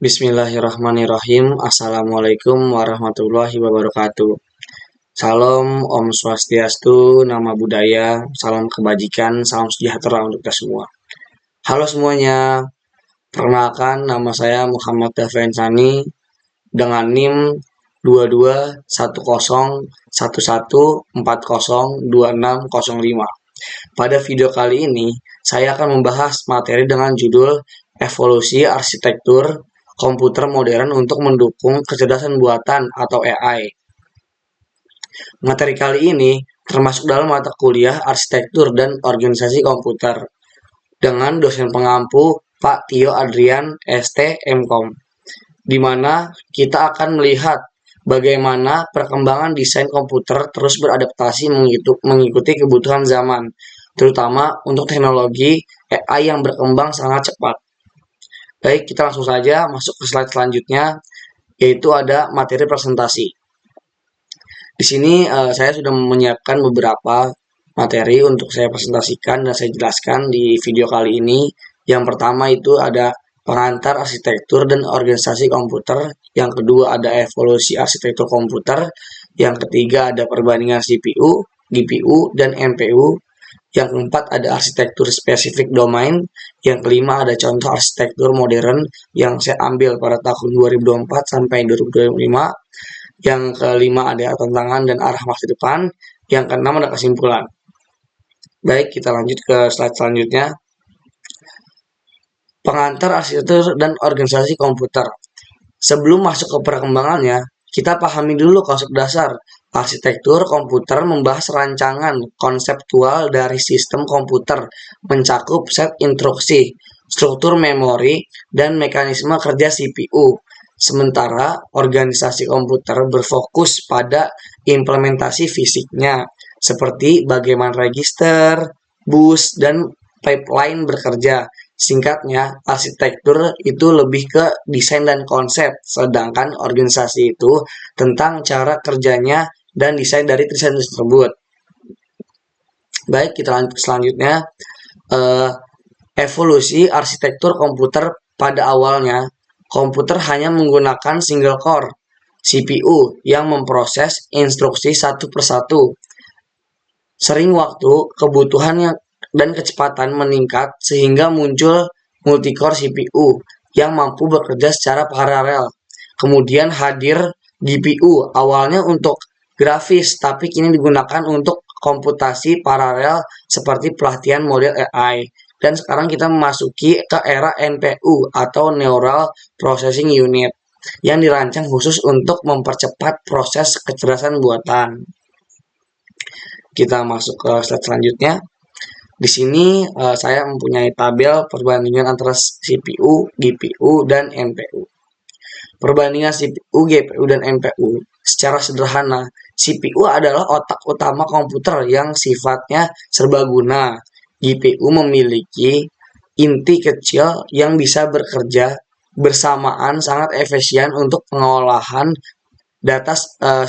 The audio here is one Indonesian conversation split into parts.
Bismillahirrahmanirrahim. Assalamualaikum warahmatullahi wabarakatuh. Salam Om Swastiastu, Nama Budaya, salam kebajikan, salam sejahtera untuk kita semua. Halo semuanya, perkenalkan nama saya Muhammad Dafensani dengan NIM 221011402605. Pada video kali ini, saya akan membahas materi dengan judul Evolusi Arsitektur Komputer Modern untuk Mendukung Kecerdasan Buatan atau AI. Materi kali ini termasuk dalam mata kuliah Arsitektur dan Organisasi Komputer dengan dosen pengampu Pak Tio Adrian ST Mkom, di mana kita akan melihat bagaimana perkembangan desain komputer terus beradaptasi mengikuti kebutuhan zaman, terutama untuk teknologi AI yang berkembang sangat cepat. Baik, kita langsung saja masuk ke slide selanjutnya, yaitu ada materi presentasi. Di sini saya sudah menyiapkan beberapa materi untuk saya presentasikan dan saya jelaskan di video kali ini. Yang pertama itu ada pengantar arsitektur dan organisasi komputer. Yang kedua ada evolusi arsitektur komputer. Yang ketiga ada perbandingan CPU, GPU, dan NPU. Yang keempat ada arsitektur spesifik domain. Yang kelima ada contoh arsitektur modern yang saya ambil pada tahun 2024 sampai 2025. Yang kelima ada tantangan dan arah masa depan. Yang keenam ada kesimpulan. Baik, kita lanjut ke slide selanjutnya. Pengantar arsitektur dan organisasi komputer. Sebelum masuk ke perkembangannya, kita pahami dulu konsep dasar. Arsitektur komputer membahas rancangan konseptual dari sistem komputer, mencakup set instruksi, struktur memori, dan mekanisme kerja CPU. Sementara organisasi komputer berfokus pada implementasi fisiknya, seperti bagaimana register, bus, dan pipeline bekerja. Singkatnya, arsitektur itu lebih ke desain dan konsep, sedangkan organisasi itu tentang cara kerjanya dan desain dari desain tersebut. Baik, kita lanjut selanjutnya. Evolusi arsitektur komputer. Pada awalnya, komputer hanya menggunakan single core CPU yang memproses instruksi satu persatu. Sering waktu, kebutuhan dan kecepatan meningkat sehingga muncul multicore CPU yang mampu bekerja secara paralel. Kemudian hadir GPU, awalnya untuk grafis, tapi kini digunakan untuk komputasi paralel seperti pelatihan model AI. Dan sekarang kita memasuki ke era NPU atau Neural Processing Unit yang dirancang khusus untuk mempercepat proses kecerdasan buatan. Kita masuk ke slide selanjutnya. Di sini saya mempunyai tabel perbandingan antara CPU, GPU, dan NPU. Perbandingan CPU, GPU, dan NPU secara sederhana, CPU adalah otak utama komputer yang sifatnya serbaguna. GPU memiliki inti kecil yang bisa bekerja bersamaan sangat efisien untuk pengolahan data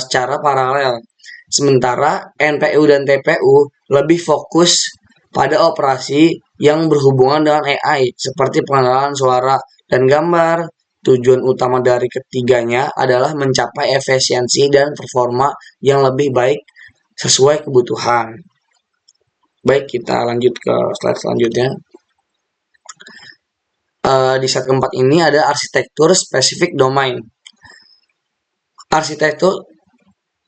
secara paralel. Sementara NPU dan TPU lebih fokus pada operasi yang berhubungan dengan AI, seperti pengenalan suara dan gambar. Tujuan utama dari ketiganya adalah mencapai efisiensi dan performa yang lebih baik sesuai kebutuhan. Baik, kita lanjut ke slide selanjutnya. Di slide keempat ini ada arsitektur spesifik domain. Arsitektur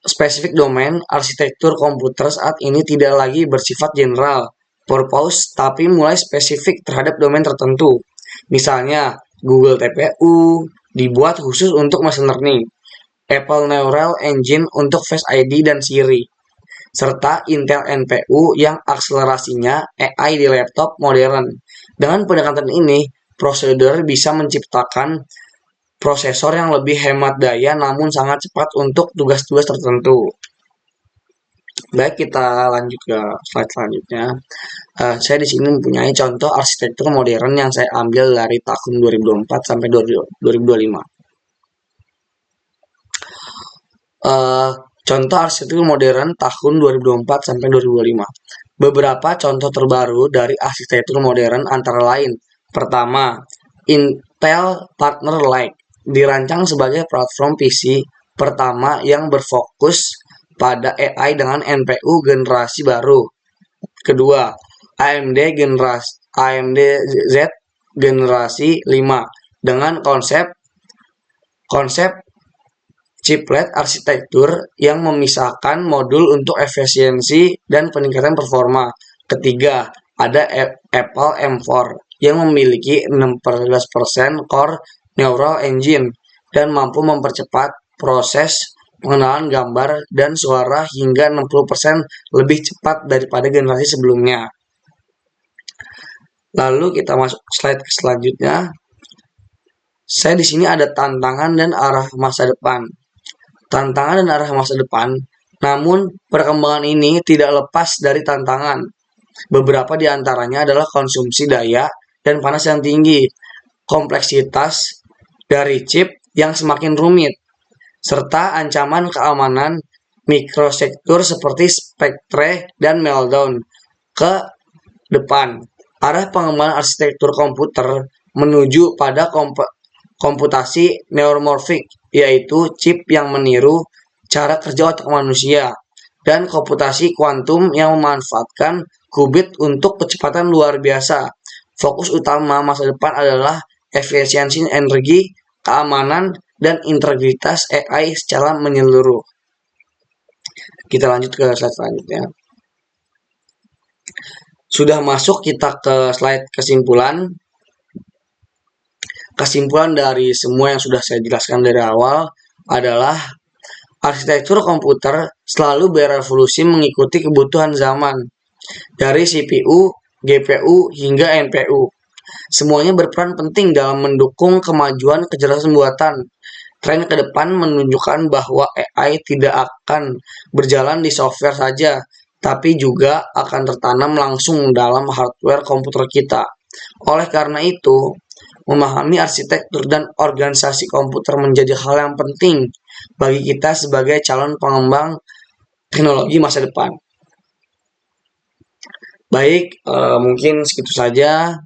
spesifik domain, arsitektur komputer saat ini tidak lagi bersifat general purpose, tapi mulai spesifik terhadap domain tertentu. Misalnya, Google TPU dibuat khusus untuk machine learning, Apple Neural Engine untuk Face ID dan Siri, serta Intel NPU yang akselerasinya AI di laptop modern. Dengan pendekatan ini, prosedur bisa menciptakan prosesor yang lebih hemat daya namun sangat cepat untuk tugas-tugas tertentu. Baik, kita lanjut ke slide selanjutnya. Saya di sini mempunyai contoh arsitektur modern yang saya ambil dari tahun 2024 sampai 2025. Contoh arsitektur modern tahun 2024 sampai 2025. Beberapa contoh terbaru dari arsitektur modern antara lain: pertama, Intel Partner Lake dirancang sebagai platform PC pertama yang berfokus pada AI dengan NPU generasi baru. Kedua, AMD Z generasi 5 dengan konsep chiplet arsitektur yang memisahkan modul untuk efisiensi dan peningkatan performa. Ketiga, ada Apple M4 yang memiliki 16% core neural engine dan mampu mempercepat proses pengenalan gambar dan suara hingga 60% lebih cepat daripada generasi sebelumnya. Lalu kita masuk slide selanjutnya. Saya di sini ada tantangan dan arah masa depan. Tantangan dan arah masa depan, namun perkembangan ini tidak lepas dari tantangan. Beberapa di antaranya adalah konsumsi daya dan panas yang tinggi, kompleksitas dari chip yang semakin rumit, serta ancaman keamanan mikrostruktur seperti Spectre dan Meltdown. Ke depan, arah pengembangan arsitektur komputer menuju pada komputasi neuromorphic, yaitu chip yang meniru cara kerja otak manusia, dan komputasi kuantum yang memanfaatkan qubit untuk kecepatan luar biasa. Fokus utama masa depan adalah efisiensi energi, keamanan, dan integritas AI secara menyeluruh. Kita lanjut ke slide selanjutnya. Sudah masuk kita ke slide kesimpulan. Kesimpulan dari semua yang sudah saya jelaskan dari awal adalah arsitektur komputer selalu berevolusi mengikuti kebutuhan zaman, dari CPU, GPU, hingga NPU. Semuanya berperan penting dalam mendukung kemajuan kecerdasan buatan. Tren ke depan menunjukkan bahwa AI tidak akan berjalan di software saja, tapi juga akan tertanam langsung dalam hardware komputer kita. Oleh karena itu, memahami arsitektur dan organisasi komputer menjadi hal yang penting bagi kita sebagai calon pengembang teknologi masa depan. Baik, mungkin segitu saja.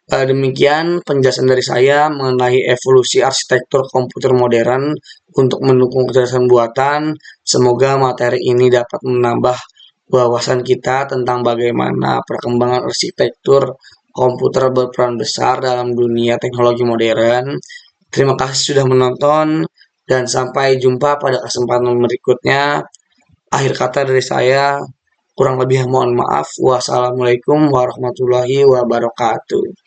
Demikian penjelasan dari saya mengenai evolusi arsitektur komputer modern untuk mendukung kecerdasan buatan. Semoga materi ini dapat menambah wawasan kita tentang bagaimana perkembangan arsitektur komputer berperan besar dalam dunia teknologi modern. Terima kasih sudah menonton dan sampai jumpa pada kesempatan berikutnya. Akhir kata dari saya, kurang lebih mohon maaf. Wassalamualaikum warahmatullahi wabarakatuh.